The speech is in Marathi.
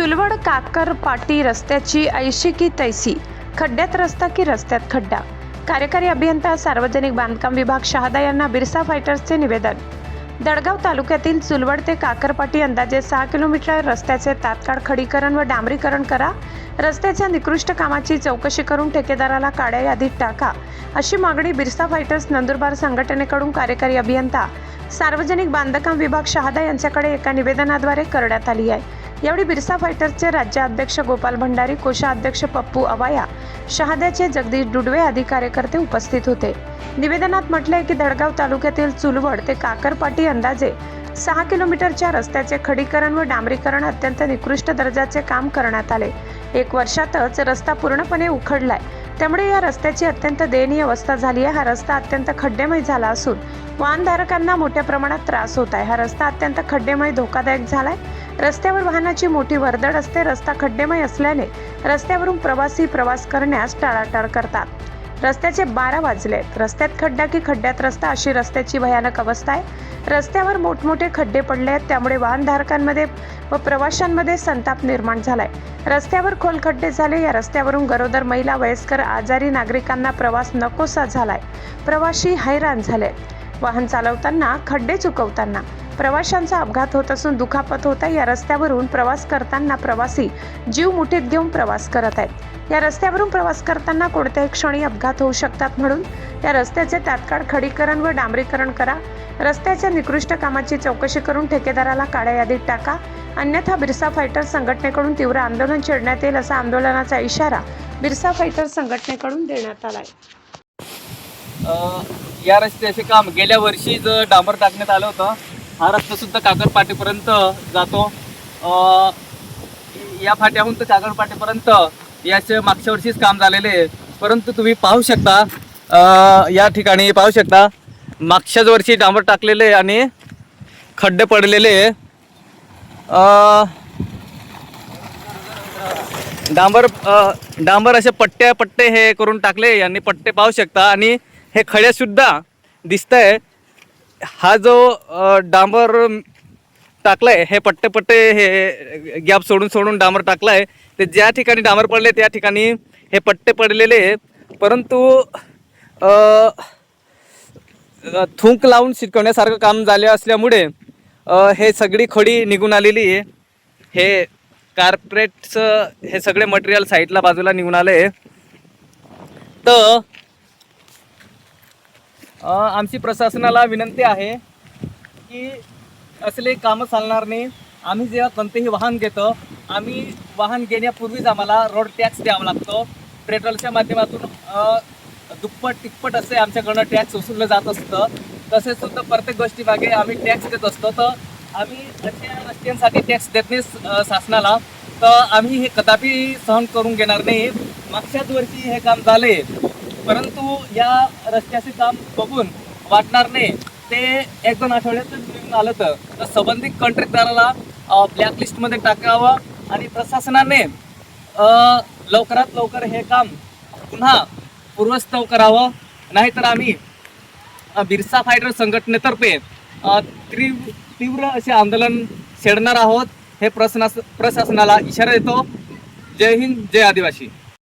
चुलवड काकरपाटी रस्त्याची ऐशी की तैसी, खड्ड्यात रस्ता की रस्त्यात खड्डा। कार्यकारी अभियंता सार्वजनिक बांधकाम विभाग शहादा यांना बिरसा फायटर्सचे निवेदन। दडगाव तालुक्यातील चुलवड ते काकरपाटी अंदाजे 6 किलोमीटर रस्त्याचे तात्काळ खडीकरण व डांबरीकरण करा। रस्त्याच्या निकृष्ट कामाची चौकशी करून ठेकेदाराला काळ्या यादीत टाका, अशी मागणी बिरसा फायटर्स नंदुरबार संघटनेकडून कार्यकारी अभियंता सार्वजनिक बांधकाम विभाग शहादा यांच्याकडे एका निवेदनाद्वारे करण्यात आली आहे। यावेळी बिरसा फायटर्सचे राज्याध्यक्ष गोपाल भंडारी, कोषाध्यक्ष पप्पू अवाया, शहाद्याचे जगदीश डुडवे आदी कार्यकर्ते उपस्थित होते। निवेदनात म्हटले आहे की दडगाव तालुक्यातील चुलवड ते काकरपाटी अंदाजे 6 किलोमीटरच्या रस्त्याचे खडीकरण व डांबरीकरण अत्यंत निकृष्ट दर्जाचे काम करण्यात आले। 1 वर्षातच रस्ता पूर्णपणे उखडलाय, त्यामुळे या रस्त्याची अत्यंत दयनीय अवस्था झाली आहे। हा रस्ता अत्यंत खड्डेमय झाला असून वाहनधारकांना मोठ्या प्रमाणात त्रास होत आहे। हा रस्ता अत्यंत खड्डेमय धोकादायक झालाय। रस्त्यावर वाहनाची मोठी वर्दळ असते। रस्ता खड्डेमय असल्याने रस्त्यावरून प्रवासी प्रवास करण्यास टाळाटाळ करतात। रस्त्याचे 12 वाजलेत। रस्त्यात खड्डा की खड्ड्यात रस्ता, अशी रस्त्याची भयानक अवस्था आहे। रस्त्यावर मोठमोठे खड्डे पडले आहेत, त्यामुळे वाहनधारकांमध्ये व प्रवाशांमध्ये संताप निर्माण झालाय। रस्त्यावर खोल खड्डे झाले। या रस्त्यावरून गरोदर महिला, वयस्कर, आजारी नागरिकांना प्रवास नकोसा झालाय। प्रवासी हैराण झाले। वाहन चालवताना, खड्डे चुकवताना प्रवाशांचा अपघात होत असून दुखापत होत आहे। या रस्त्यावरून प्रवास करताना प्रवासी जीव मुठीत घेऊन प्रवास करत आहेत। या रस्त्यावरून प्रवास करताना कोणत्याही क्षणी अपघात होऊ शकतात, म्हणून या रस्त्याचे तात्काळ खडीकरण व डांबरीकरण करा। रस्त्याच्या निकृष्ट कामाची चौकशी करून ठेकेदाराला काळ्या यादीत टाका, अन्यथा बिरसा फायटर्स संघटनेकडून तीव्र आंदोलन छेडण्यात येईल, असा आंदोलनाचा इशारा बिरसा फायटर्स संघटनेकडून देण्यात आलाय। या रस्त्याचे काम गेल्या वर्षी डांबर टाकण्यात आलं होतं। हा रस्ता सुद्धा काकरपाटीपर्यंत जातो। या फाट्याहून तर काकरपाटीपर्यंत याचे मागच्या वर्षीच काम झालेले आहे, परंतु तुम्ही पाहू शकता, या ठिकाणी पाहू शकता मागच्याच वर्षी डांबर टाकलेले आणि खड्डे पडलेले। डांबर असे पट्टे हे करून टाकले यांनी, पट्टे पाहू शकता आणि हे खडे सुद्धा दिसत आहे। हा जो डांबर टाकलाय, हे पट्टे हे गॅप सोडून डांबर टाकलाय, ते ज्या ठिकाणी डांबर पडले त्या ठिकाणी हे पट्टे पडलेले, परंतु थुंक लावून शिकवण्यासारखं काम झाले असल्यामुळे हे सगळी खडी निघून आलेली आहे। हे कार्पेटचं हे सगळे मटेरियल साईडला बाजूला निघून आले। तर आमची प्रशासनाला विनंती आहे की असले कामं चालणार नाही। आम्ही जेव्हा कोणतेही वाहन घेतो, आम्ही वाहन घेण्यापूर्वीच आम्हाला रोड टॅक्स द्यावा लागतो। पेट्रोलच्या माध्यमातून दुप्पट तिप्पट असे आमच्याकडनं टॅक्स वसूललं जात असतं। तसेच सुद्धा प्रत्येक गोष्टीमागे आम्ही टॅक्स देत असतो। तर आम्ही अशा रस्त्यांसाठी टॅक्स देत नाही शासनाला, तर आम्ही हे कदापि सहन करून घेणार नाही। मागच्याच वर्षी हे काम झाले, परंतु या रस्त्याचे काम बघून वाटणार नाही, ते 1-2 आठवड्यातच निघून आलं तर संबंधित कॉन्ट्रॅक्टदाराला ब्लॅकलिस्टमध्ये टाकावं आणि प्रशासनाने लवकरात लवकर हे काम पुन्हा पूर्वस्थ करावं। नाहीतर आम्ही बिरसा फायटर संघटनेतर्फे तीव्र असे आंदोलन छेडणार आहोत। हे प्रशासनाला इशारा देतो। जय हिंद, जय आदिवासी।